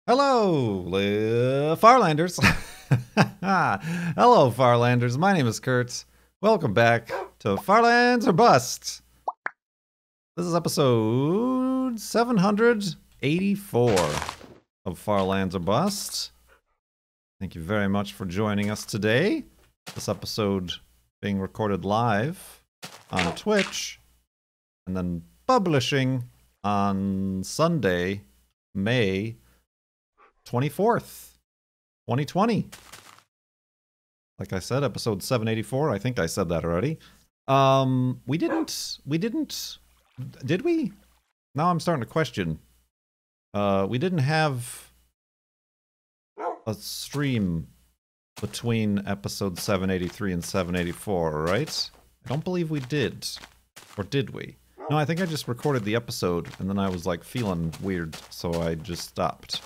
Hello, Farlanders. Hello, Farlanders. My name is Kurt. Welcome back to Farlands or Bust. This is episode 784 of Farlands or Bust. Thank you very much for joining us today. This episode being recorded live on Twitch and then publishing on Sunday, May 24th, 2020. Like I said, episode 784. I think I said that already. Did we? Now I'm starting to question. We didn't have a stream between episode 783 and 784, right? I don't believe we did. Or did we? No, I think I just recorded the episode and then I was like feeling weird, so I just stopped.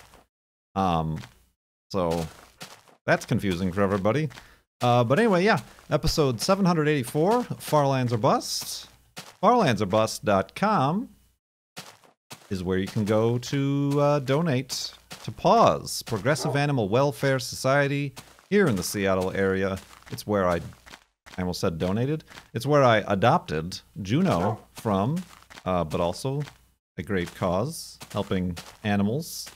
So that's confusing for everybody. But anyway, yeah, episode 784, Farlands or Bust. Farlandsorbust.com is where you can go to donate to PAWS, Progressive Animal Welfare Society, here in the Seattle area. It's where I almost said donated. It's where I adopted Juno from, but also a great cause, helping animals.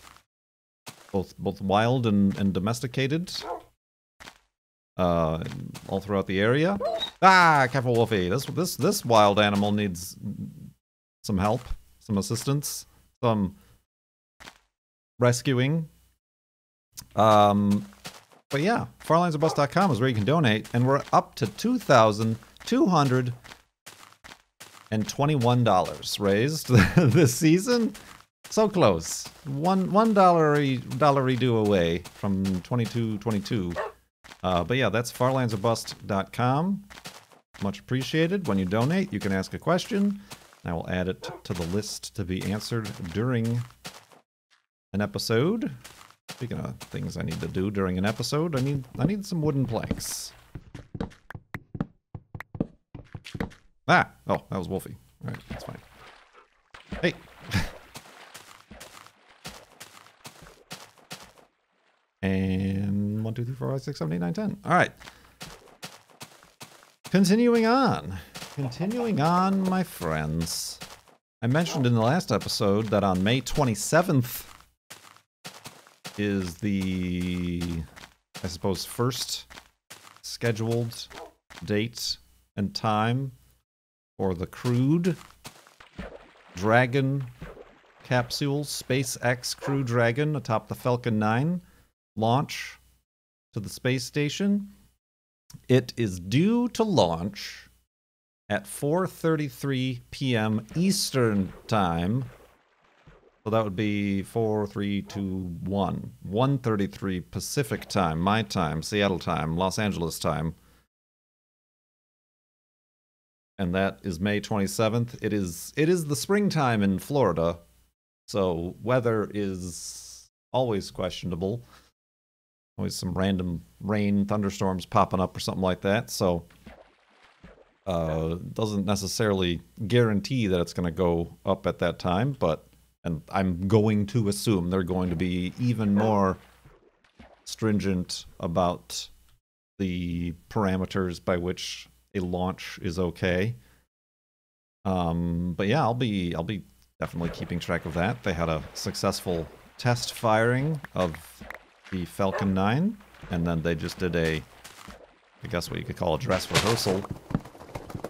Both wild and domesticated, all throughout the area. Ah, careful, Wolfie. This wild animal needs some help, some assistance, some rescuing. But yeah, farlandsorbust.com is where you can donate, and we're up to $2,221 raised this season. So close. $1 redo away from 2222. But yeah, that's farlandsorbust.com. Much appreciated. When you donate, you can ask a question. I will add it to the list to be answered during an episode. Speaking of things I need to do during an episode, I need some wooden planks. Ah! Oh, that was Wolfie. Alright, that's fine. Hey! And 1, 2, 3, 4, 5, 6, 7, 8, 9, 10. All right. Continuing on, my friends. I mentioned in the last episode that on May 27th is the, I suppose, first scheduled date and time for the crewed Dragon capsule, SpaceX Crew Dragon atop the Falcon 9. Launch to the space station. It is due to launch at 4:33 p.m. Eastern Time. So that would be 4, 3, 2, 1. 1:33 Pacific Time, my time, Seattle time, Los Angeles time. And that is May 27th. It is the springtime in Florida, so weather is always questionable. Always some random rain, thunderstorms popping up or something like that, so doesn't necessarily guarantee that it's going to go up at that time, and I'm going to assume they're going to be even more stringent about the parameters by which a launch is okay. But yeah, I'll be definitely keeping track of that. They had a successful test firing of the Falcon 9, and then they just did I guess what you could call a dress rehearsal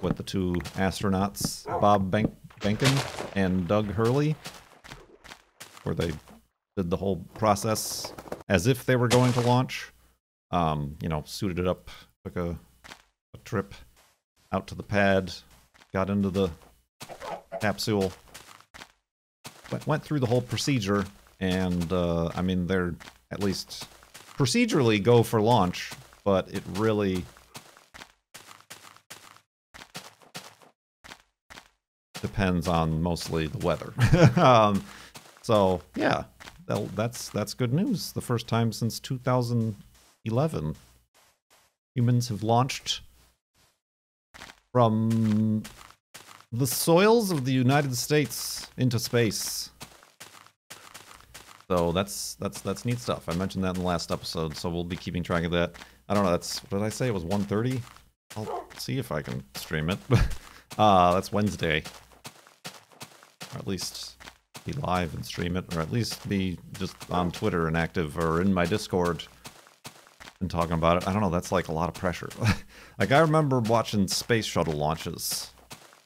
with the two astronauts, Bob Behnken and Doug Hurley, where they did the whole process as if they were going to launch. You know, suited it up, took a trip out to the pad, got into the capsule, went through the whole procedure, and I mean, they're at least procedurally go for launch, but it really depends on mostly the weather. So yeah, that's good news. The first time since 2011 humans have launched from the soils of the United States into space. So that's neat stuff. I mentioned that in the last episode, so we'll be keeping track of that. I don't know, what did I say? It was 1:30? I'll see if I can stream it. That's Wednesday. Or at least be live and stream it, or at least be just on Twitter and active, or in my Discord and talking about it. I don't know, that's like a lot of pressure. Like, I remember watching space shuttle launches,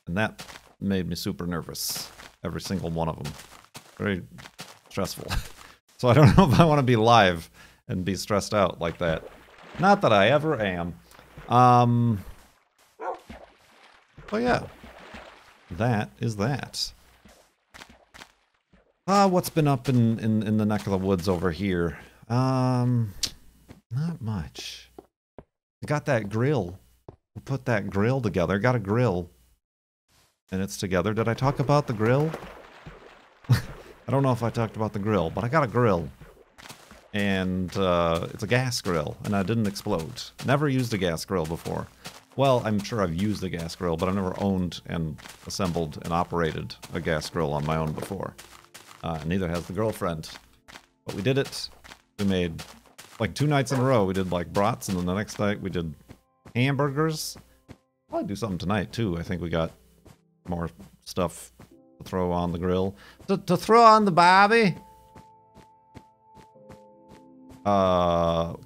and that made me super nervous. Every single one of them. Very stressful. So I don't know if I want to be live and be stressed out like that. Not that I ever am. But yeah. That is that. What's been up in the neck of the woods over here? Not much. I got that grill. We put that grill together. Got a grill. And it's together. Did I talk about the grill? I don't know if I talked about the grill, but I got a grill. And it's a gas grill, and I didn't explode. Never used a gas grill before. Well, I'm sure I've used a gas grill, but I've never owned and assembled and operated a gas grill on my own before. Neither has the girlfriend. But we did it. We made, like, 2 nights in a row, we did, like, brats, and then the next night we did hamburgers. I'll do something tonight, too. I think we got more stuff to throw on the grill. To throw on the barbie!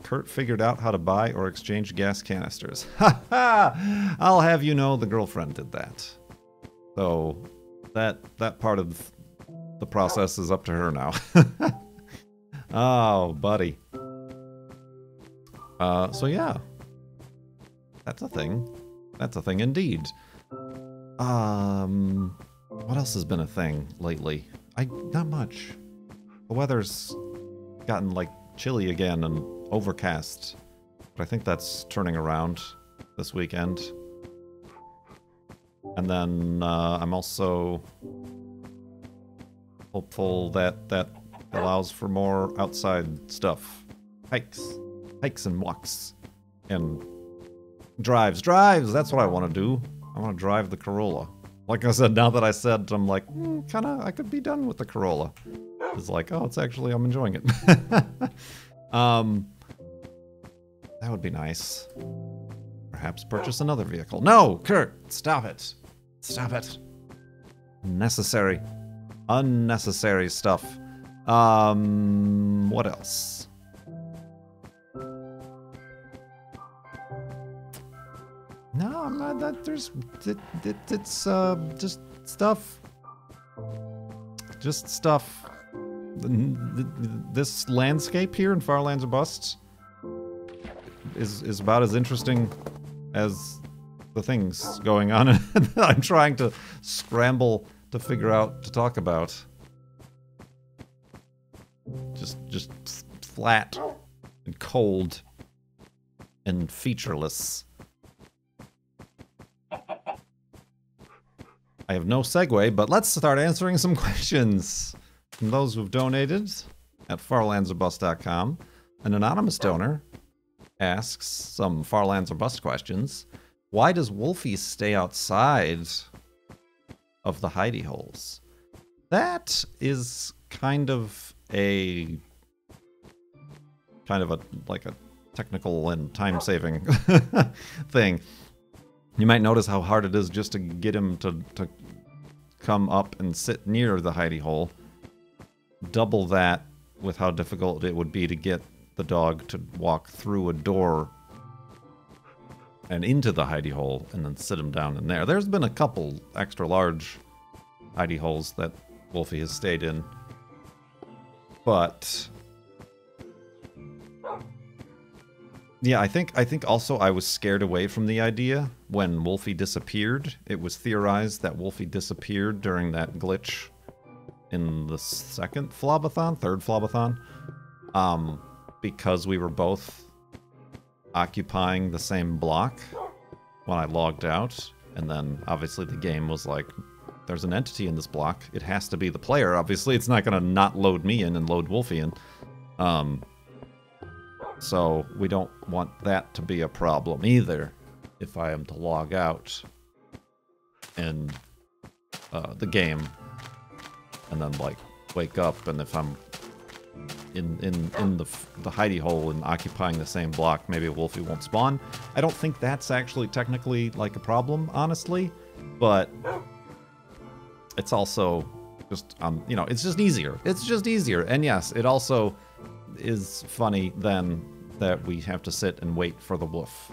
Kurt figured out how to buy or exchange gas canisters. Ha ha! I'll have you know the girlfriend did that. So, that part of the process is up to her now. Oh, buddy. So yeah. That's a thing. That's a thing indeed. What else has been a thing lately? Not much. The weather's gotten, like, chilly again and overcast. But I think that's turning around this weekend. And then, I'm also hopeful that that allows for more outside stuff. Hikes and walks. And drives, that's what I want to do. I want to drive the Corolla. Like I said, now that I said, I'm like, kinda, I could be done with the Corolla. It's like, oh, it's actually, I'm enjoying it. That would be nice. Perhaps purchase another vehicle. No, Kurt, stop it. Stop it. Unnecessary. Unnecessary stuff. What else? No, I'm not that. It's just stuff. Just stuff. This landscape here in Farlands or Bust is about as interesting as the things going on. I'm trying to scramble to figure out to talk about. Just flat and cold and featureless. I have no segue, but let's start answering some questions from those who've donated at farlandsorbust.com. An anonymous donor asks some Farlands or Bust questions. Why does Wolfie stay outside of the hidey holes? That is kind of a like a technical and time-saving thing. You might notice how hard it is just to get him to come up and sit near the hidey hole. Double that with how difficult it would be to get the dog to walk through a door and into the hidey hole and then sit him down in there. There's been a couple extra large hidey holes that Wolfie has stayed in. But yeah, I think also I was scared away from the idea when Wolfie disappeared. It was theorized that Wolfie disappeared during that glitch in the third Flobathon, because we were both occupying the same block when I logged out, and then obviously the game was like, there's an entity in this block. It has to be the player. Obviously, it's not going to not load me in and load Wolfie in. So we don't want that to be a problem either if I am to log out in the game and then, like, wake up, and if I'm in the hidey hole and occupying the same block, maybe a wolfie won't spawn. I don't think that's actually technically like a problem, honestly, but it's also just you know, it's just easier. It's just easier, and yes, it also is funny then that we have to sit and wait for the wolf,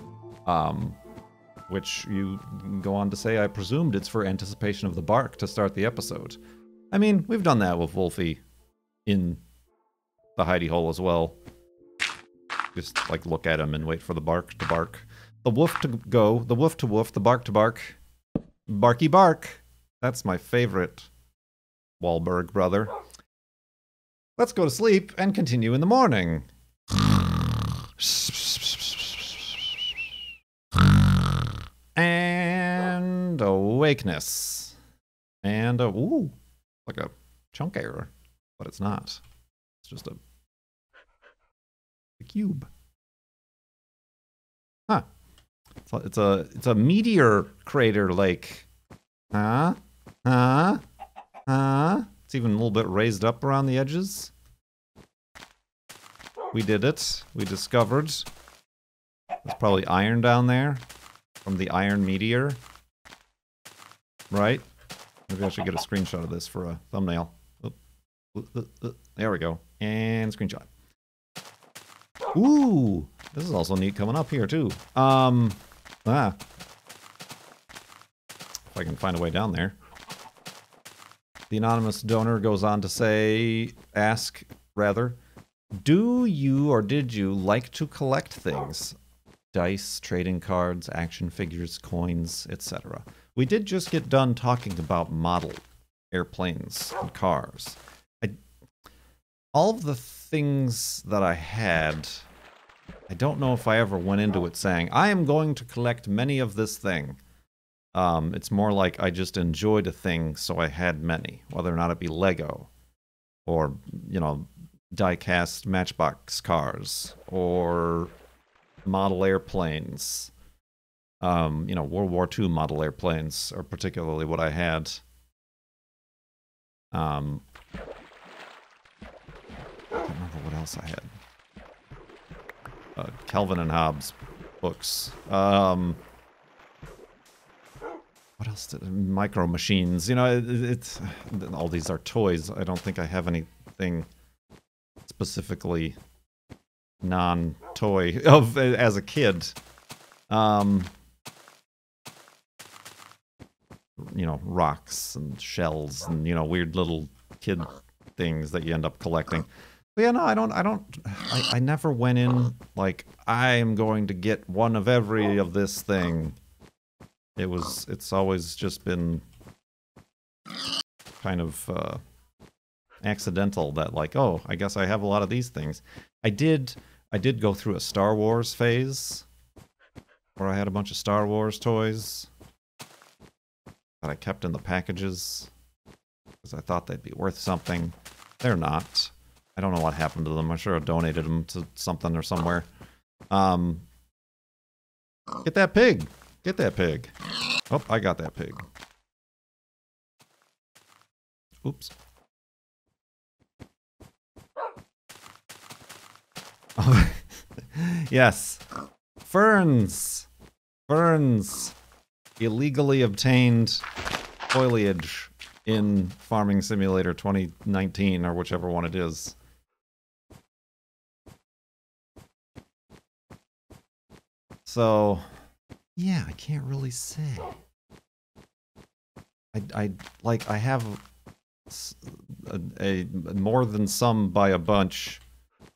which you go on to say, I presumed it's for anticipation of the bark to start the episode. I mean, we've done that with Wolfie in the hidey hole as well. Just like look at him and wait for the bark to bark. The woof to go, the woof to woof, the bark to bark. Barky bark. That's my favorite Wahlberg brother. Let's go to sleep and continue in the morning. And awakeness. And ooh, like a chunk error, but it's not. It's just a cube. Huh. It's a meteor crater lake. Huh? Huh? Huh? It's even a little bit raised up around the edges. We did it. We discovered. There's probably iron down there from the iron meteor. Right? Maybe I should get a screenshot of this for a thumbnail. There we go. And screenshot. Ooh! This is also neat coming up here, too. If I can find a way down there. The anonymous donor goes on to say, do you or did you like to collect things? Dice, trading cards, action figures, coins, etc. We did just get done talking about model airplanes and cars. All of the things that I had, I don't know if I ever went into it saying, I am going to collect many of this thing. It's more like I just enjoyed a thing, so I had many, whether or not it be Lego, or, you know, die-cast Matchbox cars, or model airplanes. You know, World War II model airplanes are particularly what I had. I don't remember what else I had. Calvin and Hobbes books. What else? Micro Machines. You know, it's all these are toys. I don't think I have anything specifically non-toy of as a kid. You know, rocks and shells and, you know, weird little kid things that you end up collecting. But yeah, no, I never went in like, I am going to get one of every of this thing. It's always just been kind of accidental that like, oh, I guess I have a lot of these things. I did go through a Star Wars phase where I had a bunch of Star Wars toys that I kept in the packages because I thought they'd be worth something. They're not. I don't know what happened to them. I'm sure I donated them to something or somewhere. Get that pig! Get that pig! Oh, I got that pig. Oops. Oh, yes. Ferns! Ferns! Illegally obtained foliage in Farming Simulator 2019, or whichever one it is. So, yeah, I can't really say. I have a more than some by a bunch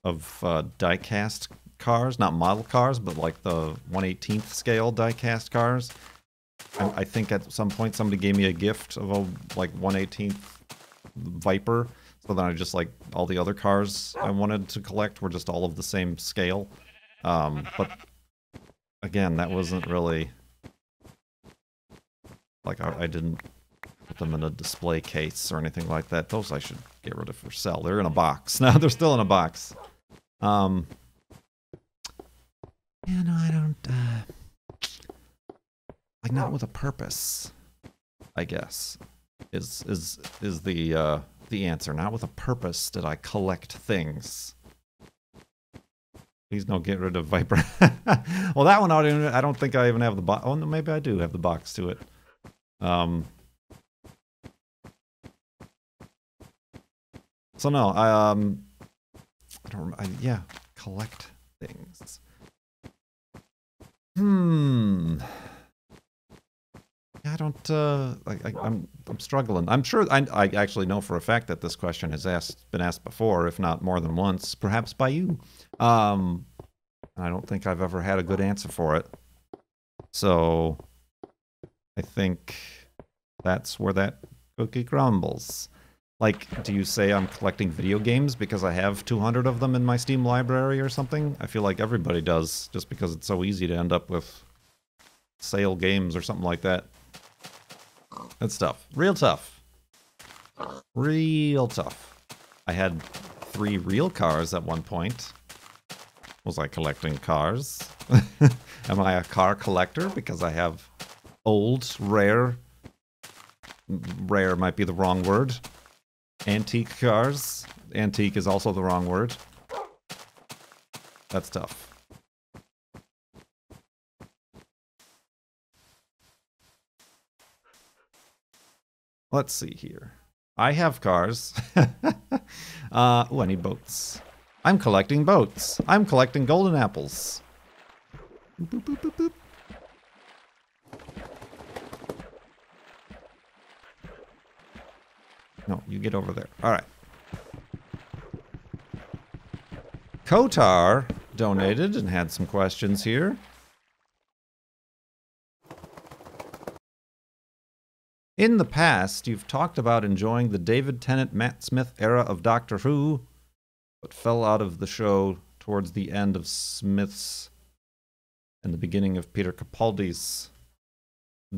of die-cast cars, not model cars, but like the 1/18th scale die-cast cars. I think at some point somebody gave me a gift of a like 1/18th Viper, so then I just like all the other cars I wanted to collect were just all of the same scale. But again, that wasn't really like I didn't put them in a display case or anything like that. Those I should get rid of for sale. They're in a box. No, they're still in a box. Yeah, no, I don't like not with a purpose, I guess. Is the the answer. Not with a purpose did I collect things. Please don't get rid of Viper. Well, that one I don't think I even have the box. Oh, no, maybe I do have the box to it. So no, I don't. Yeah, collect things. Yeah, I don't. I'm struggling. I'm sure. I actually know for a fact that this question has been asked before, if not more than once, perhaps by you. I don't think I've ever had a good answer for it. So I think that's where that cookie crumbles. Like, do you say I'm collecting video games because I have 200 of them in my Steam library or something? I feel like everybody does, just because it's so easy to end up with sale games or something like that. That's tough. Real tough. Real tough. I had 3 real cars at one point. Was I collecting cars? Am I a car collector because I have old, rare might be the wrong word. Antique cars. Antique is also the wrong word. That's tough. Let's see here. I have cars. Oh, I need boats. I'm collecting boats. I'm collecting golden apples. Boop, boop, boop, boop. No, you get over there. All right. Kotar donated and had some questions here. In the past, you've talked about enjoying the David Tennant, Matt Smith era of Doctor Who, but fell out of the show towards the end of Smith's and the beginning of Peter Capaldi's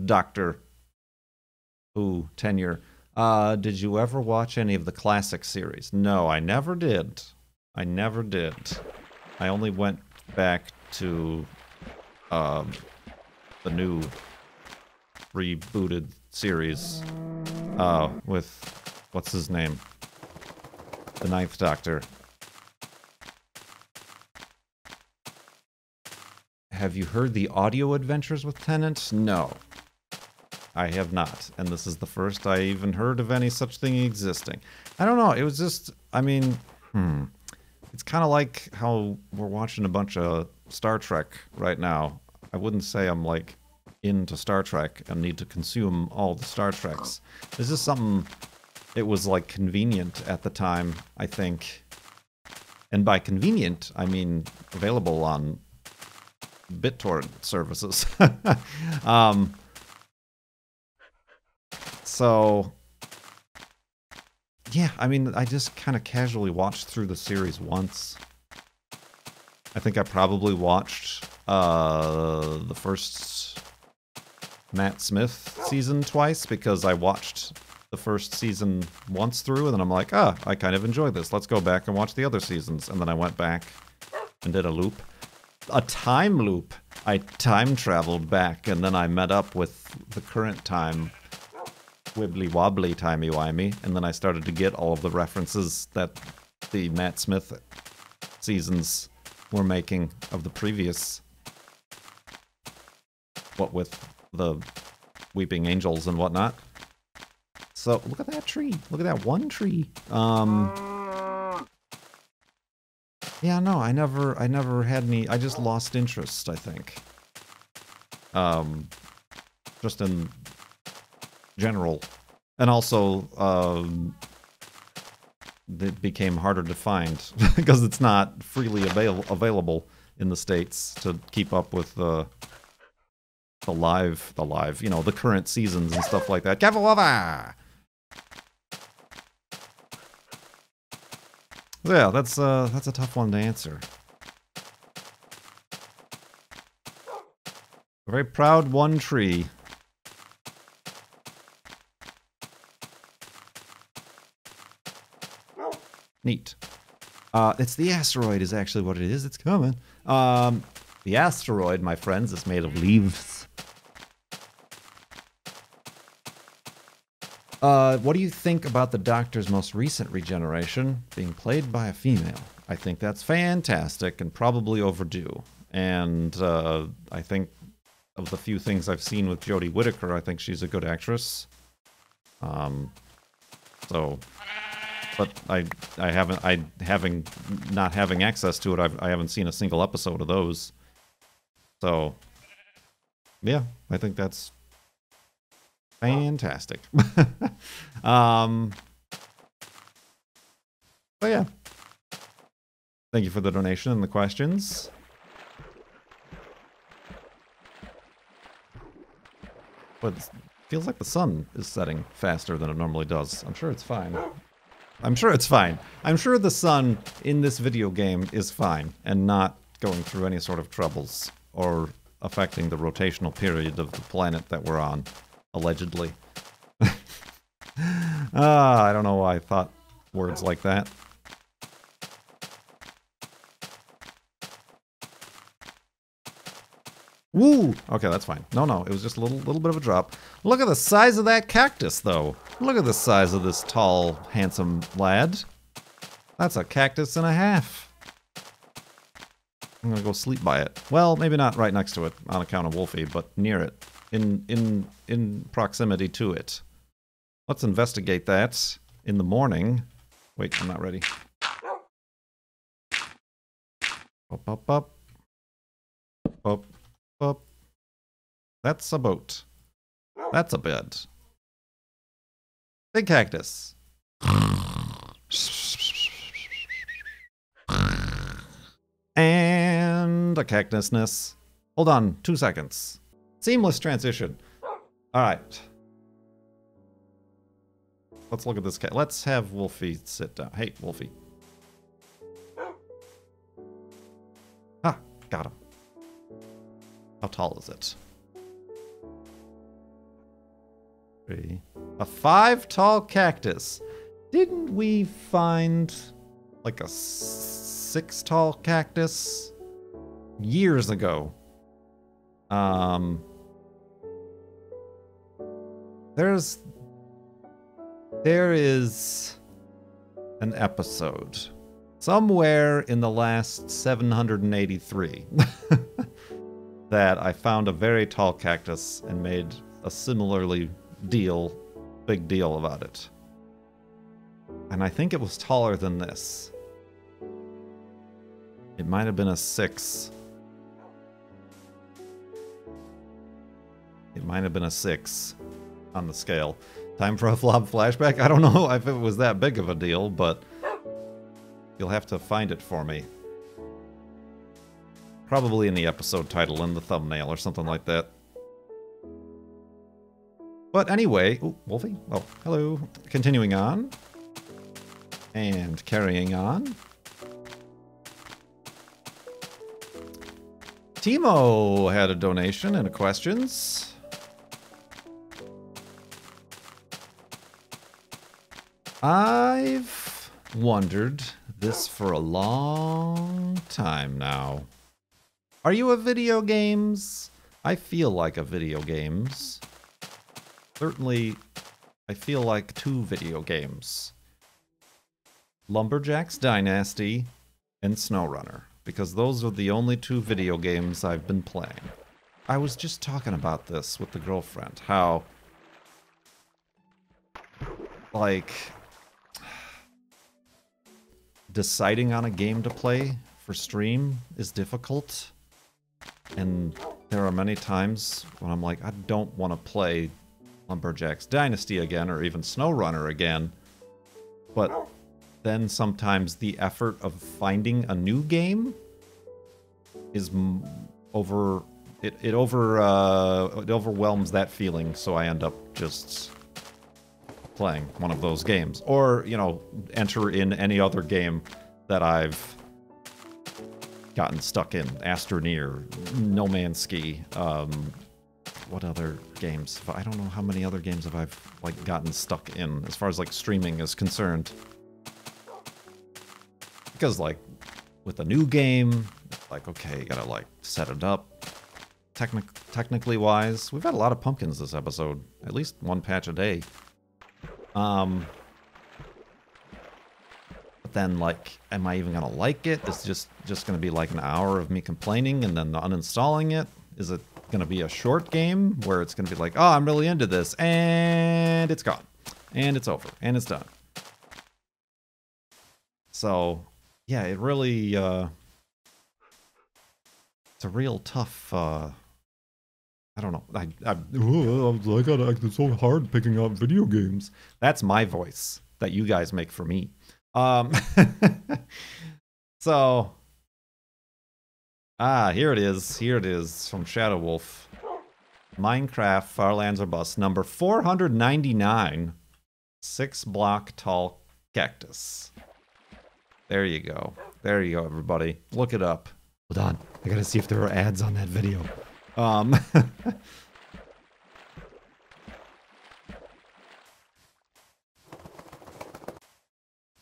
Doctor Who tenure. Did you ever watch any of the classic series? No, I never did. I never did. I only went back to the new rebooted series with what's his name? The Ninth Doctor. Have you heard the audio adventures with Tennant? No. I have not, and this is the first I even heard of any such thing existing. I don't know, it was just, I mean, it's kind of like how we're watching a bunch of Star Trek right now. I wouldn't say I'm, like, into Star Trek and need to consume all the Star Treks. It's just something, it was, like, convenient at the time, I think. And by convenient, I mean available on BitTorrent services. So, yeah, I mean, I just kind of casually watched through the series once. I think I probably watched the first Matt Smith season twice, because I watched the first season once through, and then I'm like, I kind of enjoyed this. Let's go back and watch the other seasons. And then I went back and did a loop. A time loop. I time traveled back, and then I met up with the current time, wibbly wobbly timey wimey, and then I started to get all of the references that the Matt Smith seasons were making of the previous, what with the weeping angels and whatnot. So look at that tree. Look at that one tree. Yeah, no, I never had any. I just lost interest, I think. Just in general, and also it became harder to find because it's not freely available in the States to keep up with the live, you know, the current seasons and stuff like that. Kavalava! Yeah, that's a tough one to answer. A very proud one tree. Neat. It's the asteroid is actually what it is. It's coming. The asteroid, my friends, is made of leaves. What do you think about the Doctor's most recent regeneration being played by a female? I think that's fantastic and probably overdue. And I think of the few things I've seen with Jodie Whittaker, I think she's a good actress. But not having access to it, I haven't seen a single episode of those. So, yeah, I think that's fantastic. But yeah. Thank you for the donation and the questions. But it feels like the sun is setting faster than it normally does. I'm sure it's fine. I'm sure it's fine. I'm sure the sun in this video game is fine and not going through any sort of troubles or affecting the rotational period of the planet that we're on, allegedly. I don't know why I thought words like that. Woo! Okay, that's fine. No, it was just a little bit of a drop. Look at the size of that cactus, though. Look at the size of this tall, handsome lad. That's a cactus and a half. I'm gonna go sleep by it. Well, maybe not right next to it on account of Wolfie, but near it, in proximity to it. Let's investigate that in the morning. Wait, I'm not ready. Up. Up. That's a boat. That's a bed. Big cactus. And a cactusness. Hold on, 2 seconds. Seamless transition. Alright. Let's look at this cat. Let's have Wolfie sit down. Hey, Wolfie. Ah, got him. How tall is it? 3. A 5 tall cactus. Didn't we find like a 6 tall cactus years ago? There is an episode somewhere in the last 783 that I found a very tall cactus and made a similarly big deal about it. And I think it was taller than this. It might have been a 6. It might have been a 6 on the scale. Time for a flop flashback? I don't know if it was that big of a deal, but you'll have to find it for me. Probably in the episode title, in the thumbnail, or something like that. But anyway... Ooh, Wolfie? Oh, hello. Continuing on. And carrying on. Timo had a donation and a questions. I've wondered this for a long time now. Are you a video games? I feel like a video games. Certainly, I feel like 2 video games. Lumberjacks Dynasty and SnowRunner. Because those are the only 2 video games I've been playing. I was just talking about this with the girlfriend. How, like, deciding on a game to play for stream is difficult. And there are many times when I'm like, I don't want to play Lumberjacks Dynasty again, or even SnowRunner again. But then sometimes the effort of finding a new game is it overwhelms that feeling, so I end up just playing one of those games. Or, you know, enter in any other game that I've gotten stuck in. Astroneer, No Man's Ski, what other games? I don't know how many other games have I like gotten stuck in as far as like streaming is concerned. Because like with a new game, like okay, you gotta like set it up. Technically wise, we've had a lot of pumpkins this episode. At least 1 patch a day. But then, like, am I even gonna like it? It's just gonna be like an hour of me complaining and then uninstalling it? Is it gonna be a short game where it's gonna be like, oh, I'm really into this, and it's gone, and it's over, and it's done? So, yeah, it really, it's a real tough, I don't know. I gotta, it's so hard picking up video games. That's my voice that you guys make for me. So, here it is. Here it is from Shadow Wolf. Minecraft Farlands or Bust number 499. 6-block tall cactus. There you go. There you go, everybody. Look it up. Hold on. I gotta see if there are ads on that video.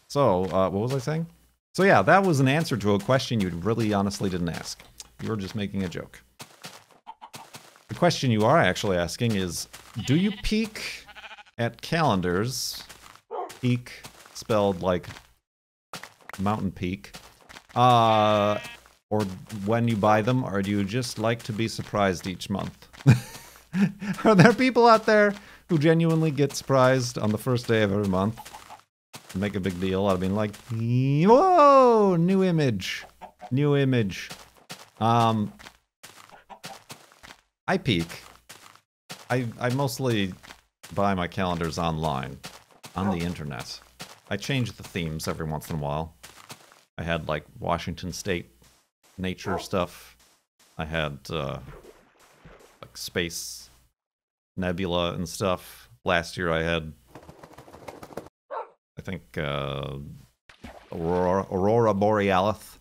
So, what was I saying? So yeah, that was an answer to a question you really honestly didn't ask. You were just making a joke. The question you are actually asking is, do you peek at calendars, peek spelled like mountain peak, or when you buy them, or do you just like to be surprised each month? Are there people out there who genuinely get surprised on the first day of every month? Make a big deal out of being like, whoa, new image. New image. I peek. I mostly buy my calendars online, on the internet. I change the themes every once in a while. I had like Washington State nature stuff. I had like space nebula and stuff. Last year I had, I think, Aurora Borealis.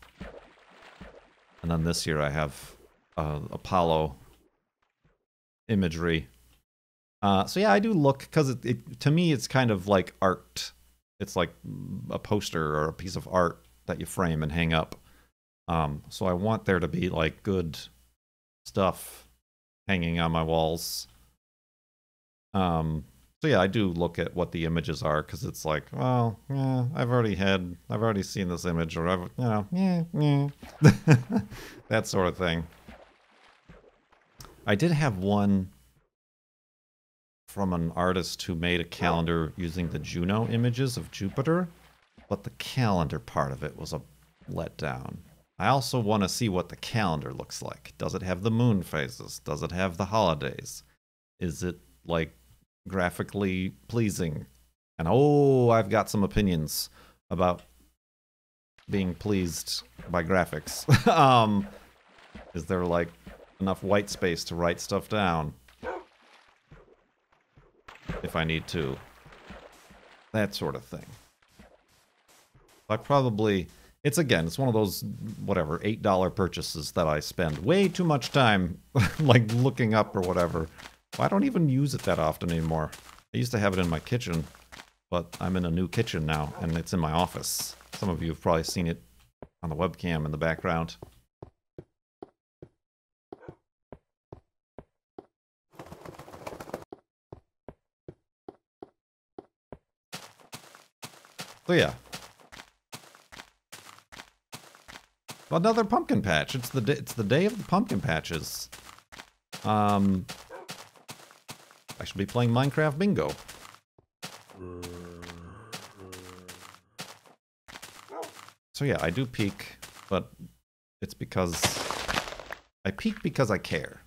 And then this year I have Apollo imagery. So yeah, I do look, because to me it's kind of like art. It's like a poster or a piece of art that you frame and hang up. So I want there to be like good stuff hanging on my walls. So yeah, I do look at what the images are, because it's like, well, yeah, I've already seen this image, or I've, yeah. That sort of thing. I did have one from an artist who made a calendar using the Juno images of Jupiter, but the calendar part of it was a letdown. I also want to see what the calendar looks like. Does it have the moon phases? Does it have the holidays? Is it, like, graphically pleasing? And oh, I've got some opinions about being pleased by graphics. Is there, like, enough white space to write stuff down if I need to? That sort of thing. I probably, it's one of those, whatever, $8 purchases that I spend way too much time like looking up or whatever. I don't even use it that often anymore. I used to have it in my kitchen, but I'm in a new kitchen now, and it's in my office. Some of you have probably seen it on the webcam in the background. So yeah. Another pumpkin patch. It's the day of the pumpkin patches. I should be playing Minecraft Bingo. So yeah, I do peek, but it's because I peek because I care.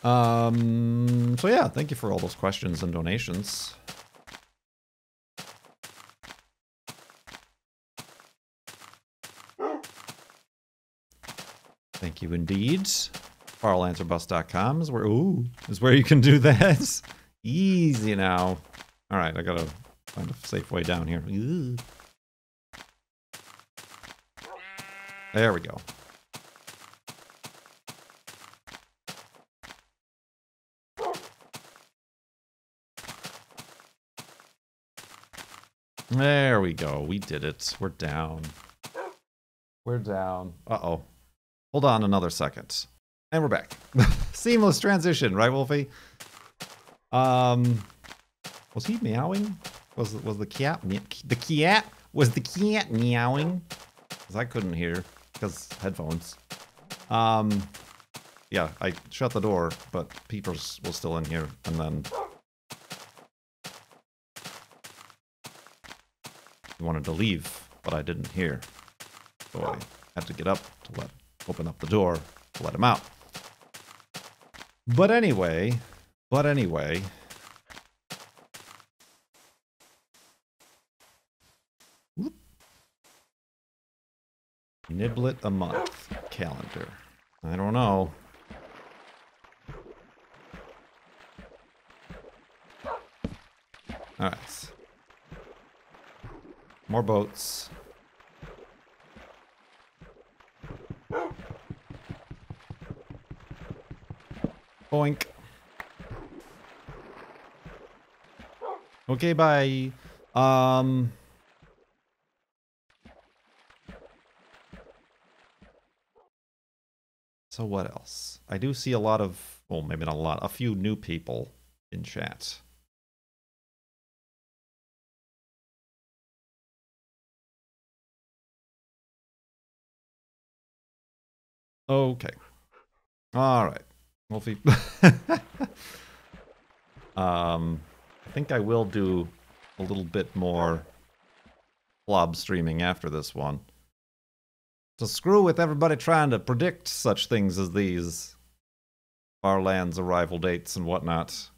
So yeah, thank you for all those questions and donations. Thank you indeed. farlandsorbust.com is where you can do that. Easy now. All right, I gotta find a safe way down here. Ooh. There we go. There we go. We did it. We're down. We're down. Uh-oh. Hold on another second. And we're back. Seamless transition, right, Wolfie? Was he meowing? Was the cat was the cat meowing? Because I couldn't hear because headphones. Yeah, I shut the door, but Peepers was still in here, and then he wanted to leave, but I didn't hear, so I had to get up to open up the door to let him out. But anyway. Whoop. Niblet a month calendar. I don't know. Alright. More boats. Boink. Okay, bye. So what else? I do see a lot of, well, maybe not a lot, a few new people in chat. Okay. All right. Wolfie. I think I will do a little bit more blob streaming after this one. To screw with everybody trying to predict such things as these. Farlands arrival dates and whatnot.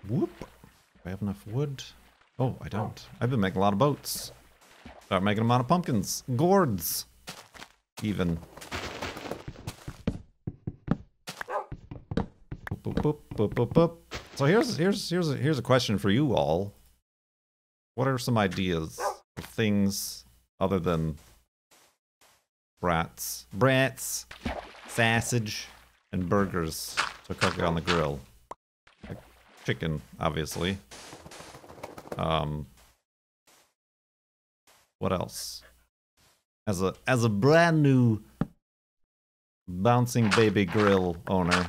Whoop. Do I have enough wood? Oh, I don't. I've been making a lot of boats. Start making them out of pumpkins. Gourds. Even. Boop, boop, boop, boop, boop, boop. So here's a question for you all. What are some ideas of things other than brats, sausage, and burgers to cook on the grill? Like chicken, obviously. What else? As a brand new bouncing baby grill owner,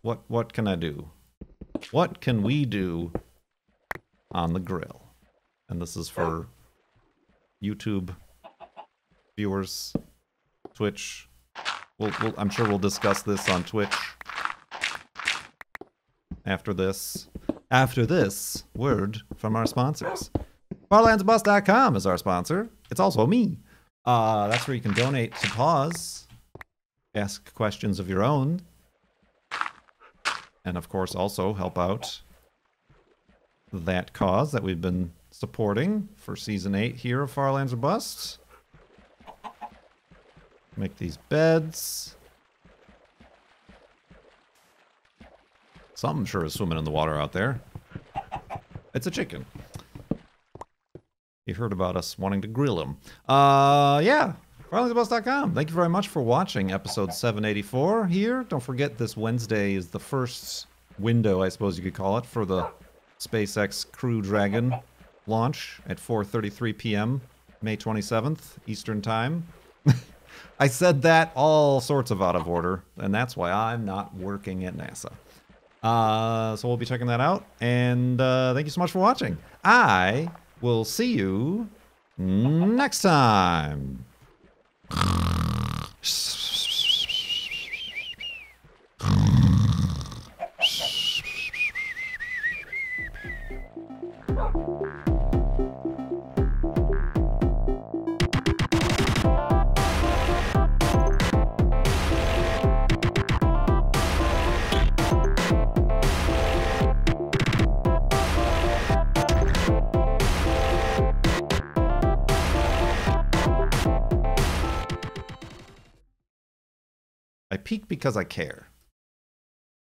what can I do? What can we do on the grill? And this is for YouTube viewers, Twitch. I'm sure we'll discuss this on Twitch after this. After this word from our sponsors. farlandsbus.com is our sponsor. It's also me. That's where you can donate to Pause, ask questions of your own, and of course also help out that cause that we've been supporting for Season 8 here of Farlands or Bust. Make these beds. Something sure is swimming in the water out there. It's a chicken. You heard about us wanting to grill him. Yeah. farlandsbus.com. Thank you very much for watching episode 784 here. Don't forget this Wednesday is the first window, I suppose you could call it, for the SpaceX Crew Dragon launch at 4:33 p.m. May 27th, Eastern Time. I said that all sorts of out of order, and that's why I'm not working at NASA. So we'll be checking that out, and thank you so much for watching. I will see you next time. I peek because I care.